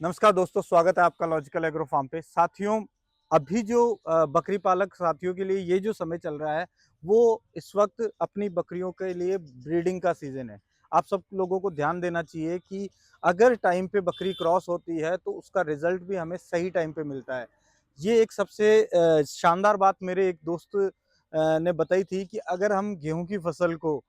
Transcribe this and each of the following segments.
नमस्कार दोस्तों, स्वागत है आपका लॉजिकल एग्रो फार्म पे। साथियों, अभी जो बकरी पालक साथियों के लिए ये जो समय चल रहा है, वो इस वक्त अपनी बकरियों के लिए ब्रीडिंग का सीजन है। आप सब लोगों को ध्यान देना चाहिए कि अगर टाइम पे बकरी क्रॉस होती है तो उसका रिजल्ट भी हमें सही टाइम पे मिलता है। ये एक सबसे शानदार बात मेरे एक दोस्त ने बताई थी कि अगर हम गेहूं की फसल को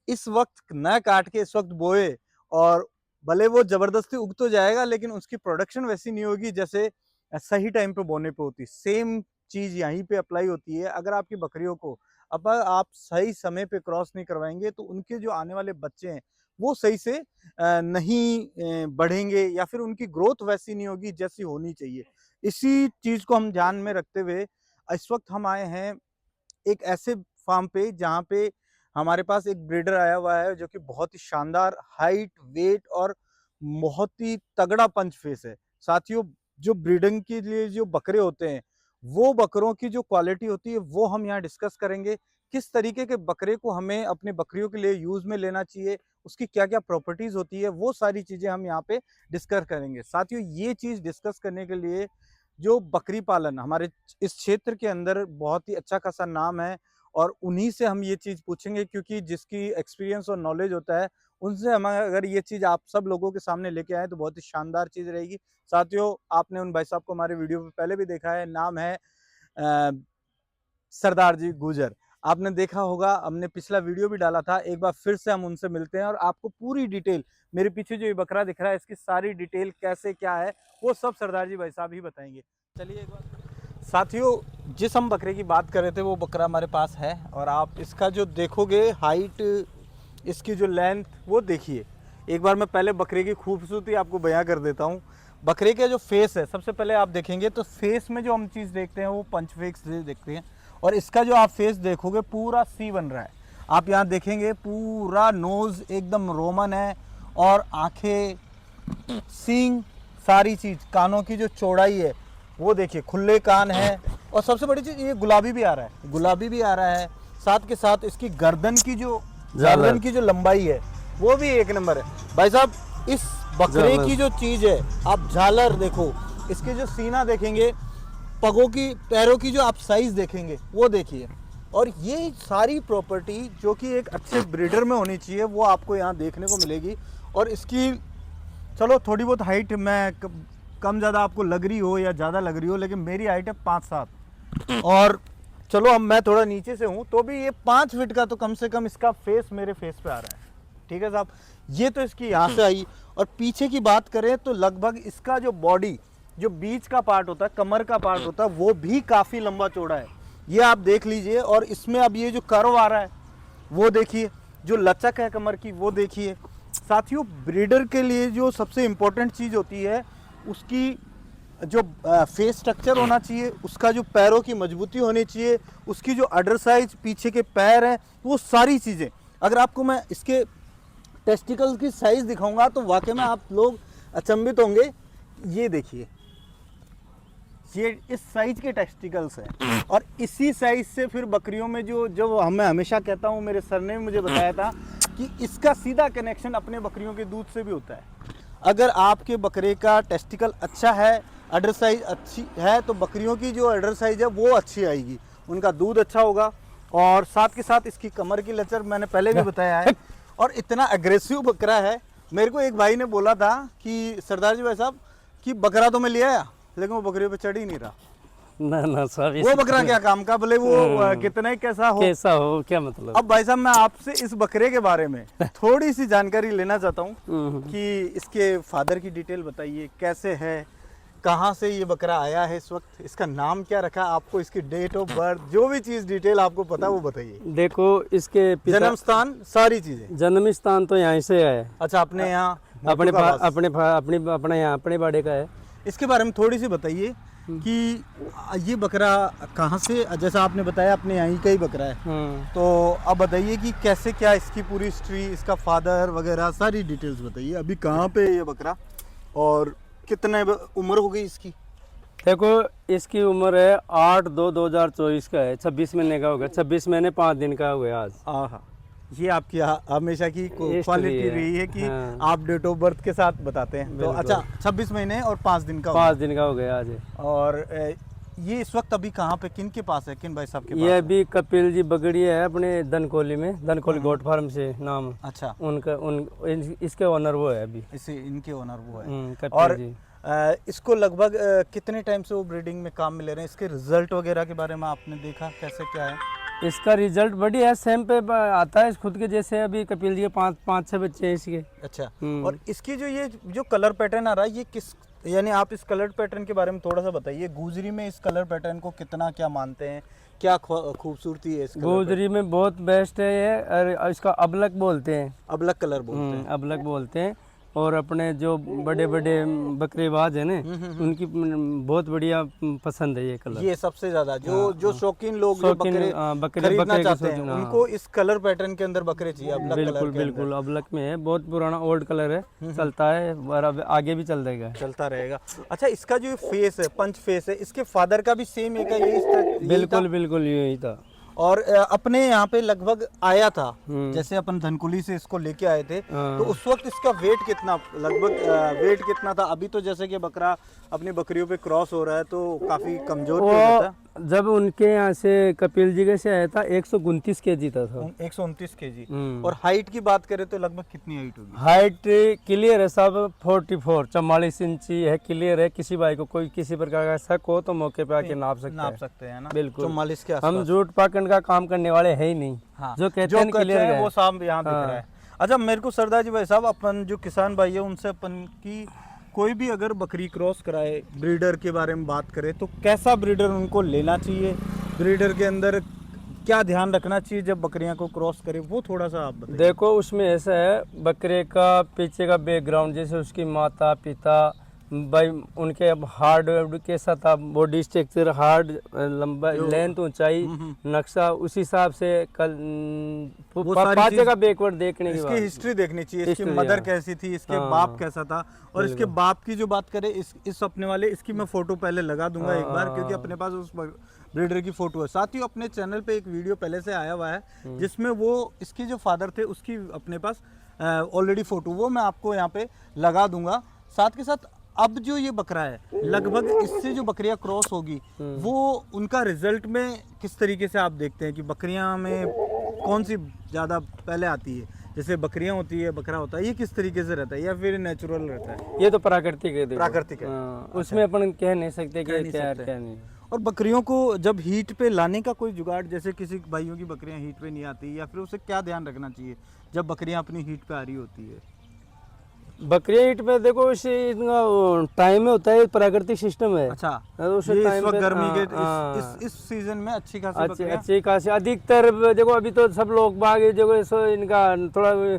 इस वक्त न काट के इस वक्त बोए और भले वो जबरदस्ती उग तो जाएगा लेकिन उसकी प्रोडक्शन वैसी नहीं होगी जैसे सही टाइम पे बोने पे होती। सेम चीज यहीं पे अप्लाई होती है। अगर आपकी बकरियों को अब आप सही समय पे क्रॉस नहीं करवाएंगे तो उनके जो आने वाले बच्चे हैं वो सही से नहीं बढ़ेंगे या फिर उनकी ग्रोथ वैसी नहीं होगी जैसी होनी चाहिए। इसी चीज को हम ध्यान में रखते हुए इस वक्त हम आए हैं एक ऐसे फार्म पे जहाँ पे हमारे पास एक ब्रीडर आया हुआ है जो कि बहुत ही शानदार हाइट, वेट और बहुत ही तगड़ा पंच फेस है। साथियों, जो ब्रीडिंग के लिए जो बकरे होते हैं, वो बकरों की जो क्वालिटी होती है वो हम यहाँ डिस्कस करेंगे। किस तरीके के बकरे को हमें अपनी बकरियों के लिए यूज में लेना चाहिए, उसकी क्या क्या प्रॉपर्टीज होती है, वो सारी चीजें हम यहाँ पे डिस्कस करेंगे। साथियों, ये चीज डिस्कस करने के लिए जो बकरी पालन हमारे इस क्षेत्र के अंदर बहुत ही अच्छा खासा नाम है और उन्हीं से हम ये चीज़ पूछेंगे, क्योंकि जिसकी एक्सपीरियंस और नॉलेज होता है उनसे हम अगर ये चीज़ आप सब लोगों के सामने लेके आए तो बहुत ही शानदार चीज़ रहेगी। साथियों, आपने उन भाई साहब को हमारे वीडियो पे पहले भी देखा है, नाम है सरदार जी गुजर। आपने देखा होगा, हमने पिछला वीडियो भी डाला था। एक बार फिर से हम उनसे मिलते हैं और आपको पूरी डिटेल, मेरे पीछे जो ये बकरा दिख रहा है इसकी सारी डिटेल कैसे क्या है वो सब सरदार जी भाई साहब ही बताएंगे। चलिए एक बार साथियों, जिस हम बकरे की बात कर रहे थे वो बकरा हमारे पास है और आप इसका जो देखोगे हाइट, इसकी जो लेंथ वो देखिए। एक बार मैं पहले बकरे की खूबसूरती आपको बयां कर देता हूँ। बकरे का जो फेस है, सबसे पहले आप देखेंगे तो फेस में जो हम चीज़ देखते हैं वो पंच फेस देखते हैं और इसका जो आप फेस देखोगे पूरा सी बन रहा है। आप यहाँ देखेंगे पूरा नोज एकदम रोमन है और आंखें, सींग, सारी चीज, कानों की जो चौड़ाई है वो देखिए, खुले कान है और सबसे बड़ी चीज ये गुलाबी भी आ रहा है, गुलाबी भी आ रहा है। साथ के साथ इसकी गर्दन की जो लंबाई है वो भी एक नंबर है। भाई साहब, इस बकरे की जो चीज है, आप झालर देखो, इसके जो सीना देखेंगे, पगों की, पैरों की जो आप साइज देखेंगे वो देखिए। और ये सारी प्रॉपर्टी जो कि एक अच्छे ब्रीडर में होनी चाहिए वो आपको यहाँ देखने को मिलेगी। और इसकी चलो थोड़ी बहुत हाइट मैं कम ज़्यादा आपको लग रही हो या ज़्यादा लग रही हो, लेकिन मेरी हाइट है 5'7" और चलो अब मैं थोड़ा नीचे से हूँ तो भी ये 5 फीट का तो कम से कम इसका फेस मेरे फेस पे आ रहा है। ठीक है साहब, ये तो इसकी यहाँ से आई। और पीछे की बात करें तो लगभग इसका जो बॉडी, जो बीच का पार्ट होता है, कमर का पार्ट होता है, वो भी काफ़ी लंबा चौड़ा है। ये आप देख लीजिए। और इसमें अब ये जो कर्व आ रहा है वो देखिए, जो लचक है कमर की वो देखिए। साथियों, ब्रीडर के लिए जो सबसे इम्पोर्टेंट चीज़ होती है उसकी जो फेस स्ट्रक्चर होना चाहिए, उसका जो पैरों की मजबूती होनी चाहिए, उसकी जो अडर साइज, पीछे के पैर हैं, वो सारी चीज़ें। अगर आपको मैं इसके टेस्टिकल्स की साइज दिखाऊंगा तो वाकई में आप लोग अचंभित होंगे। ये देखिए, ये इस साइज के टेस्टिकल्स हैं और इसी साइज से फिर बकरियों में जो हमें हमेशा कहता हूँ, मेरे सर ने मुझे बताया था कि इसका सीधा कनेक्शन अपने बकरियों के दूध से भी होता है। अगर आपके बकरे का टेस्टिकल अच्छा है, अडर साइज अच्छी है, तो बकरियों की जो अडर साइज है वो अच्छी आएगी, उनका दूध अच्छा होगा। और साथ के साथ इसकी कमर की लचर मैंने पहले भी बताया है। और इतना एग्रेसिव बकरा है, मेरे को एक भाई ने बोला था कि सरदार जी भाई साहब कि बकरा तो मैं ले आया लेकिन वो बकरियों पे चढ़ ही नहीं रहा। ना सब वो बकरा क्या काम का, भले वो कितना ही कैसा हो क्या मतलब। अब भाई साहब, मैं आपसे इस बकरे के बारे में थोड़ी सी जानकारी लेना चाहता हूँ कि इसके फादर की डिटेल बताइए, कैसे है, कहाँ से ये बकरा आया है, इस वक्त इसका नाम क्या रखा आपको, इसकी डेट ऑफ बर्थ, जो भी चीज डिटेल आपको पता है वो बताइए। देखो, इसके जन्म स्थान, सारी चीजें। जन्म स्थान तो यहाँ से है। अच्छा, अपने यहाँ अपने यहाँ अपने बाड़े का है। इसके बारे में थोड़ी सी बताइए कि ये बकरा कहाँ से, जैसा आपने बताया अपने यहाँ का ही बकरा है, तो अब बताइए कि कैसे क्या इसकी पूरी हिस्ट्री, इसका फादर वगैरह सारी डिटेल्स बताइए। अभी कहाँ पे ये बकरा और कितने उम्र हो गई इसकी? देखो, इसकी उम्र है 8/2/2024 का है, 26 महीने का हो गया, 26 महीने 5 दिन का हो गया आज। हाँ, ये आपकी हमेशा की History क्वालिटी है। रही है कि हाँ। आप डेट ऑफ बर्थ के साथ बताते हैं। तो बिल्कुल। अच्छा 26 महीने और 5 दिन का हो 5 दिन का हो गया आज। गया। और ये इस वक्त अभी कहाँ पे किन के पास है, किन भाई साहब के पास ये है? अभी कपिल जी बगड़ी है अपने धनकोली में, धनकोली गोट फार्म से नाम अच्छा, उनका, इसके ओनर वो है अभी। इसे इनके ओनर वो है। कपिल और जी। इसको लगभग कितने टाइम से वो ब्रीडिंग में काम में ले रहे हैं? इसके रिजल्ट वगैरह के बारे में आपने देखा कैसे क्या है? इसका रिजल्ट बढ़िया है, सेम पे आता है खुद के जैसे। अभी कपिल जी के 5-6 बच्चे हैं इसके। अच्छा, हम्म। और इसकी जो कलर पैटर्न आ रहा है ये किस, यानी आप इस कलर पैटर्न के बारे में थोड़ा सा बताइए। गुजरी में इस कलर पैटर्न को कितना क्या मानते हैं, क्या खूबसूरती है इस कलर गोजरी में बहुत बेस्ट है ये, और इसका अबलक बोलते हैं। अबलक कलर बोलते हैं। अबलक बोलते हैं। और अपने जो बड़े बड़े बकरेबाज है ना, उनकी बहुत बढ़िया पसंद है ये कलर। ये सबसे ज्यादा जो शौकीन लोग जो शौकीन, बकरे बकरे खरीदना के चाहते हैं शौकीन, हाँ। उनको इस कलर पैटर्न के अंदर बकरे चाहिए, अबलक कलर बिल्कुल के बिल्कुल अबलक में है, बहुत पुराना ओल्ड कलर है, चलता है और अब आगे भी चल देगा। चलता रहेगा। अच्छा, इसका जो फेस है, पंच फेस है, इसके फादर का भी सेम एक है, यही बिल्कुल बिल्कुल यही था। और अपने यहाँ पे लगभग आया था, जैसे अपन धनकुली से इसको लेके आए थे, तो उस वक्त इसका वेट कितना, लगभग वेट कितना था? अभी तो जैसे कि बकरा अपनी बकरियों पे क्रॉस हो रहा है तो काफी कमजोर भी हो जाता है। जब उनके यहाँ से कपिल जी के से आया था 129 kg था 129 kg। और हाइट की बात करें तो लगभग कितनी हाइट होगी? हाइट क्लियर है सब, 44 इंची है, क्लियर है। किसी भाई को कोई किसी प्रकार का शक हो तो मौके पे आके नाप सकते हैं ना? बिल्कुल 44 के हम झूठ पाकड़ का काम करने वाले है ही नहीं। हाँ, जो कहते हैं क्लियर है वो साहब यहाँ दिख रहा है। अच्छा, मेरे को सरदार जी भाई साहब, अपन जो किसान भाई है उनसे अपन की कोई भी अगर बकरी क्रॉस कराए, ब्रीडर के बारे में बात करें तो कैसा ब्रीडर उनको लेना चाहिए, ब्रीडर के अंदर क्या ध्यान रखना चाहिए जब बकरियां को क्रॉस करे, वो थोड़ा सा आप बताइए। देखो उसमें ऐसा है, बकरे का पीछे का बैकग्राउंड, जैसे उसकी माता पिता भाई उनके अब हार्ड कैसा था, बॉडी स्ट्रक्चर, हार्ड, लंबा, लेंथ, ऊंचाई, नक्शा, उस हिसाब से पाँचे का बैकवर्ड देखने की इसकी हिस्ट्री देखनी चाहिए, इसकी हिस्ट्री, मदर हाँ। कैसी थी, इसके हाँ। बाप कैसा था। और इसके बाप की जो बात करें, इस अपने वाले, इसकी मैं फोटो पहले लगा दूंगा एक बार, क्योंकि अपने पास उस ब्रीडर की फोटो है। साथ ही अपने चैनल पे एक वीडियो पहले से आया हुआ है जिसमें वो इसके जो फादर थे उसकी अपने पास ऑलरेडी फोटो, वो मैं आपको यहाँ पे लगा दूंगा। साथ के साथ अब जो ये बकरा है, लगभग इससे जो बकरियां क्रॉस होगी वो उनका रिजल्ट में किस तरीके से आप देखते हैं कि बकरियां में कौन सी ज़्यादा पहले आती है? जैसे बकरियां होती है, बकरा होता है, ये किस तरीके से रहता है या फिर नेचुरल रहता है? ये तो प्राकृतिक है, देखो। प्राकृतिक है। उसमें अपन कह नहीं सकते कि नहीं क्या सकते। क्या नहीं। और बकरियों को जब हीट पे लाने का कोई जुगाड़, जैसे किसी भाइयों की बकरियां हीट पे नहीं आती, या फिर उसे क्या ध्यान रखना चाहिए जब बकरियां अपनी हीट पे आ रही होती है? बकरियां हीट पे देखो, इसे टाइम में होता है, प्राकृतिक सिस्टम है। अच्छा, उस ये इस टाइम वक्त पे, गर्मी के हाँ, इस सीजन में अच्छी खासी अच्छी बकरियां अच्छी खासी अधिकतर देखो, अभी तो सब लोग बाग जो सो इनका थोड़ा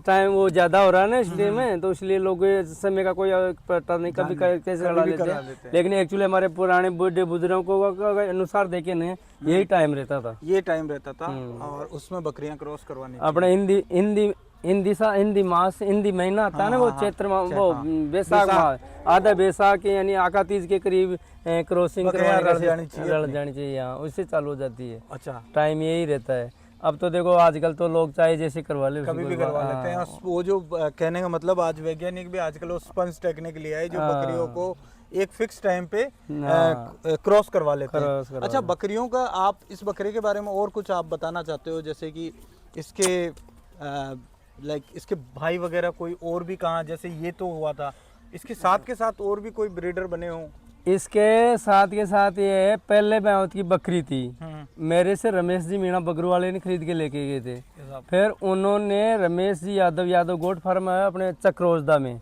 टाइम वो ज्यादा हो रहा है ना इसलिए में, तो इसलिए लोग समय का कोई पता नहीं, कभी कैसे लड़ा लेते हैं। लेकिन एक्चुअली हमारे पुराने बूढ़े बुजुर्गों को अनुसार देखे ना, यही टाइम रहता था, ये टाइम रहता था। और उसमें बकरियां क्रॉस करवानी अपने हिंदी मास, हिंदी महीना आता है ना, वो चैत्र माह, वो बैसाख माह, आधा बैसाख यानी आका तीज के करीब क्रॉसिंग रल जानी चाहिए, यहाँ उससे चालू हो जाती है। अच्छा, टाइम यही रहता है। अब तो देखो आजकल तो लोग चाहे जैसे करवा ले, कभी भी करवा लेते हैं। वो जो कहने का मतलब, आज वैज्ञानिक भी आजकल वो स्पंज टेक्निक लिया है, जो बकरियों को एक फिक्स टाइम पे क्रॉस करवा लेते हैं। अच्छा, बकरियों का आप इस बकरे के बारे में और कुछ आप बताना चाहते हो, जैसे कि इसके लाइक इसके भाई वगैरह कोई और भी कहाँ, जैसे ये तो हुआ था, इसके साथ के साथ और भी कोई ब्रीडर बने हों? इसके साथ के साथ ये है, पहले बैंवत की बकरी थी, मेरे से रमेश जी मीणा बगरू वाले ने खरीद के लेके गए थे। फिर उन्होंने रमेश जी यादव गोट फार्म है अपने चक्रोजदा में,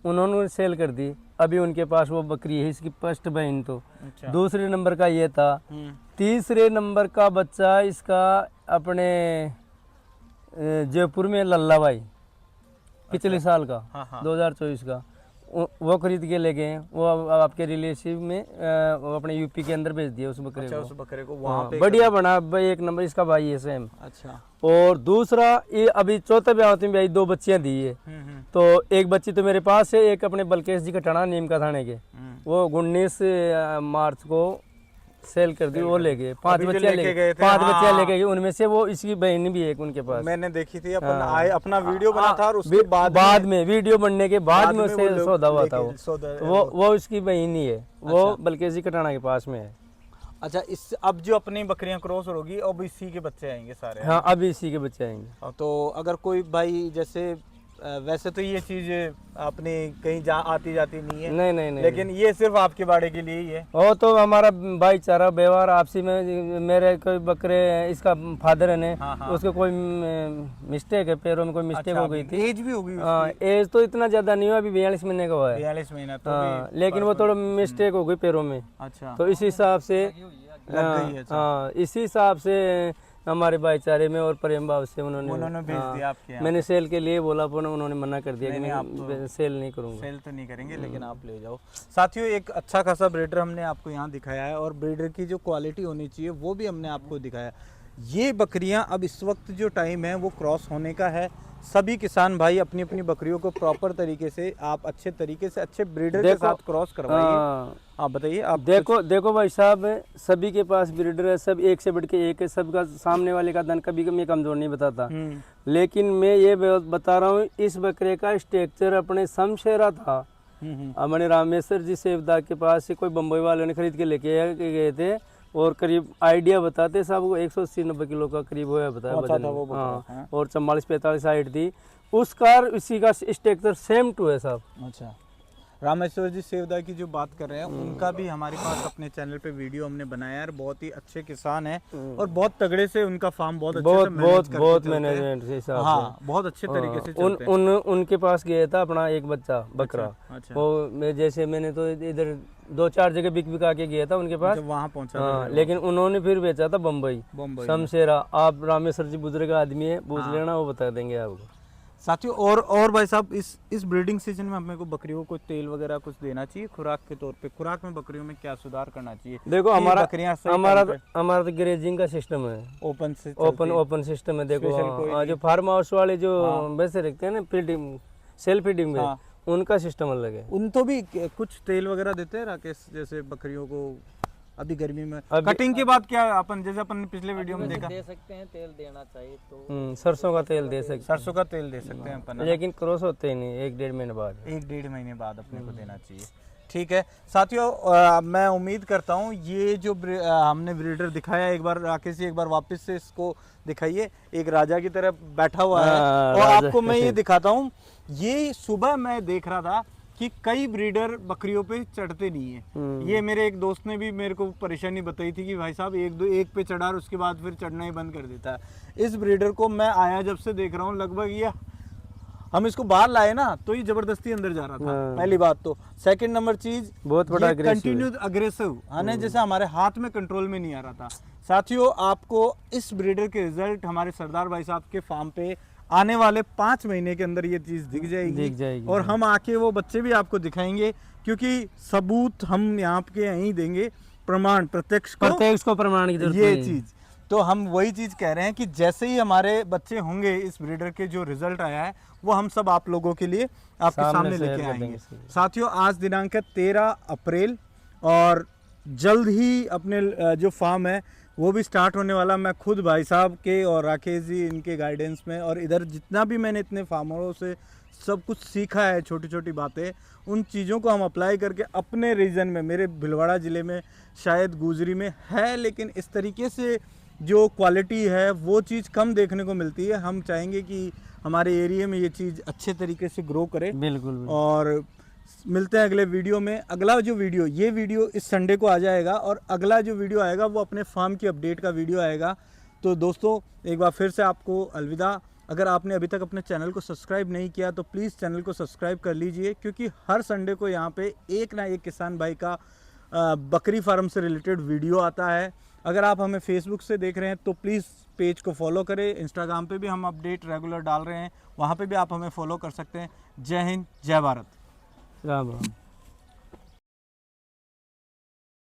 उन्होंने सेल कर दी। अभी उनके पास वो बकरी है, इसकी फर्स्ट बहन तो। अच्छा। दूसरे नंबर का ये था। तीसरे नंबर का बच्चा इसका अपने जयपुर में लल्ला भाई, पिछले साल का, 2024 का, वो खरीद के ले गए हैं। वो आपके रिलेटिव में वो अपने यूपी के अंदर भेज दिया उस बकरे अच्छा, को। उस बकरे को वहाँ पे बढ़िया बना भाई, एक नंबर इसका भाई है सेम। अच्छा। और दूसरा ये अभी चौथे ब्याह में भाई 2 बच्चियां दी है। तो एक बच्ची तो मेरे पास है, एक अपने बलकेश जी कटाना नीम का थाने के, वो 19 मार्च को सेल कर दी, वो ले गए 5 अभी जो बच्चे लेके गए थे, 5 बच्चे हाँ। लेके गए, उनमें से वो इसकी बहन भी एक उनके पास। मैंने देखी थी, अपन आए अपना वीडियो बना था और उसके बाद में वीडियो बनने के बाद में वो उससे लोग सौदा हुआ था लेके- वो। सौदा- तो वो उसकी बहन ही है, वो बल्कि कटाना के पास में है। अच्छा, इस अब जो अपनी बकरियां क्रॉस होगी अब इसी के बच्चे आएंगे सारे। हाँ, अभी इसी के बच्चे आएंगे। तो अगर कोई भाई जैसे वैसे तो ये चीज अपनी कहीं जा आती जाती नहीं है, नहीं नहीं नहीं, लेकिन ये सिर्फ आपके बाड़े के लिए ही है। वो तो हमारा भाईचारा व्यवहार आपसी में। मेरे कोई बकरे, इसका फादर है ने, हाँ, हाँ। उसके कोई मिस्टेक है, पैरों में कोई मिस्टेक अच्छा, हो गई थी। एज भी होगी हाँ, एज तो इतना ज्यादा नहीं हुआ, अभी 42 महीने का हुआ है। 42 महीना तो हाँ, भी लेकिन वो थोड़ा मिस्टेक हो गई पैरों में, अच्छा तो इस हिसाब से लग गई है। हाँ, इसी हिसाब से हमारे भाईचारे में और प्रेम भाव से उन्होंने भेज दिया आपके यहाँ। मैंने सेल के लिए बोला, पर उन्होंने मना कर दिया कि नहीं, मैं सेल नहीं करूंगा। सेल तो नहीं करेंगे, लेकिन आप ले जाओ। साथियों, एक अच्छा खासा ब्रीडर हमने आपको यहाँ दिखाया है और ब्रीडर की जो क्वालिटी होनी चाहिए वो भी हमने आपको दिखाया। ये बकरियां अब इस वक्त जो टाइम है वो क्रॉस होने का है। सभी किसान भाई अपनी अपनी बकरियों को प्रॉपर तरीके से, आप अच्छे तरीके से अच्छे ब्रीडर के साथ क्रॉस करवाइए। आप बताइए। आप देखो भाई साहब, सभी के पास ब्रीडर है, सब एक से बढ़ के एक है, सबका सामने वाले का धन कभी मैं कमजोर नहीं बताता, लेकिन मैं ये बता रहा हूँ, इस बकरे का स्ट्रक्चर अपने शमशेरा था। हमारे रामेश्वर जी सेवदा के पास से कोई बम्बई वालों ने खरीद के लेके गए थे, और करीब आइडिया बताते साहब वो 180-90 किलो का करीब हुआ बताया वजन। हाँ, और 44-45 हाइट थी उसका, इसी का स्ट्रक्चर सेम टू है साहब। अच्छा, रामेश्वर जी सेवदा की जो बात कर रहे हैं उनका भी हमारे पास अपने चैनल पे वीडियो हमने बनाया है। बहुत ही अच्छे किसान हैं और बहुत तगड़े से उनका फार्म बहुत मैनेजमेंट से हिसाब से बहुत अच्छे तरीके से चलते हैं। उनके पास गया था अपना एक बच्चा बकरा। अच्छा। वो जैसे मैंने तो इधर 2-4 जगह बिका के गया था उनके पास, वहाँ पहुंचा। लेकिन उन्होंने फिर बेचा था बम्बई शमशेरा। आप रामेश्वर जी बुजुर्ग आदमी है, पूछ लेना, वो बता देंगे आपको। साथियों, और भाई साहब, इस ब्रीडिंग सीजन में हमें को बकरियों को तेल वगैरह कुछ देना चाहिए खुराक के तौर पे? खुराक में बकरियों में क्या सुधार करना चाहिए? देखो हमारा तो ग्रेजिंग का सिस्टम है, ओपन सिस्टम है। देखो जो फार्म हाउस वाले जो वैसे रखते हैं ना, फीडिंग सेल्फ फीडिंग में, उनका सिस्टम अलग है। उन तो भी कुछ तेल वगैरह देते हैं राकेश, जैसे बकरियों को अभी गर्मी में कटिंग के बाद क्या अपन, जैसे अपन ने पिछले वीडियो में देखा, दे सकते हैं, तेल देना चाहिए तो सरसों का तेल दे सकते हैं। सरसों का तेल दे सकते हैं अपन, लेकिन क्रॉस होते ही नहीं, 1-1.5 महीने बाद, 1-1.5 महीने बाद अपने को देना चाहिए। ठीक है साथियों, मैं उम्मीद करता हूँ ये जो हमने ब्रीडर दिखाया, एक बार राकेश जी एक बार वापस से इसको दिखाइए। एक राजा की तरह बैठा हुआ है और आपको मैं ये दिखाता हूँ। ये सुबह मैं देख रहा था कि कई ब्रीडर बकरियों पे चढ़ते नहीं है। ये मेरे एक दोस्त ने भी मेरे को परेशानी बताई थी कि भाई साहब एक पे चढ़ा और उसके बाद फिर चढ़ना ही बंद कर देता है। इस ब्रीडर को मैं आया जब से देख रहा हूँ, लगभग ये हम इसको बाहर लाए ना तो ये जबरदस्ती अंदर जा रहा था, पहली बात तो। सेकंड नंबर चीज, बहुत बड़ा कंटिन्यू अग्रेसिव है, जैसे हमारे हाथ में कंट्रोल में नहीं आ रहा था। साथियों, आपको इस ब्रीडर के रिजल्ट हमारे सरदार भाई साहब के फार्म पे आने वाले 5 महीने के अंदर ये चीज दिख जाएगी और हम आके वो बच्चे भी आपको दिखाएंगे, क्योंकि सबूत हम यहाँ के यहीं देंगे, प्रमाण प्रत्यक्ष को प्रमाण की जरूरत ये चीज। तो हम वही चीज कह रहे हैं कि जैसे ही हमारे बच्चे होंगे, इस ब्रीडर के जो रिजल्ट आया है वो हम सब आप लोगों के लिए आपके सामने लेके आएंगे। साथियों, आज दिनांक 13 अप्रैल और जल्द ही अपने जो फार्म है वो भी स्टार्ट होने वाला। मैं खुद भाई साहब के और राकेश जी इनके गाइडेंस में, और इधर जितना भी मैंने इतने फार्मरों से सब कुछ सीखा है, छोटी छोटी बातें, उन चीज़ों को हम अप्लाई करके अपने रीजन में, मेरे भिलवाड़ा ज़िले में, शायद गुजरी में है, लेकिन इस तरीके से जो क्वालिटी है वो चीज़ कम देखने को मिलती है। हम चाहेंगे कि हमारे एरिया में ये चीज़ अच्छे तरीके से ग्रो करे। बिल्कुल। और मिलते हैं अगले वीडियो में। अगला जो वीडियो, ये वीडियो इस संडे को आ जाएगा और अगला जो वीडियो आएगा वो अपने फार्म की अपडेट का वीडियो आएगा। तो दोस्तों, एक बार फिर से आपको अलविदा। अगर आपने अभी तक अपने चैनल को सब्सक्राइब नहीं किया तो प्लीज़ चैनल को सब्सक्राइब कर लीजिए, क्योंकि हर संडे को यहाँ पे एक ना एक किसान भाई का बकरी फार्म से रिलेटेड वीडियो आता है। अगर आप हमें फेसबुक से देख रहे हैं तो प्लीज़ पेज को फॉलो करें। इंस्टाग्राम पे भी हम अपडेट रेगुलर डाल रहे हैं, वहाँ पे भी आप हमें फॉलो कर सकते हैं। जय हिंद, जय भारत, राम राम।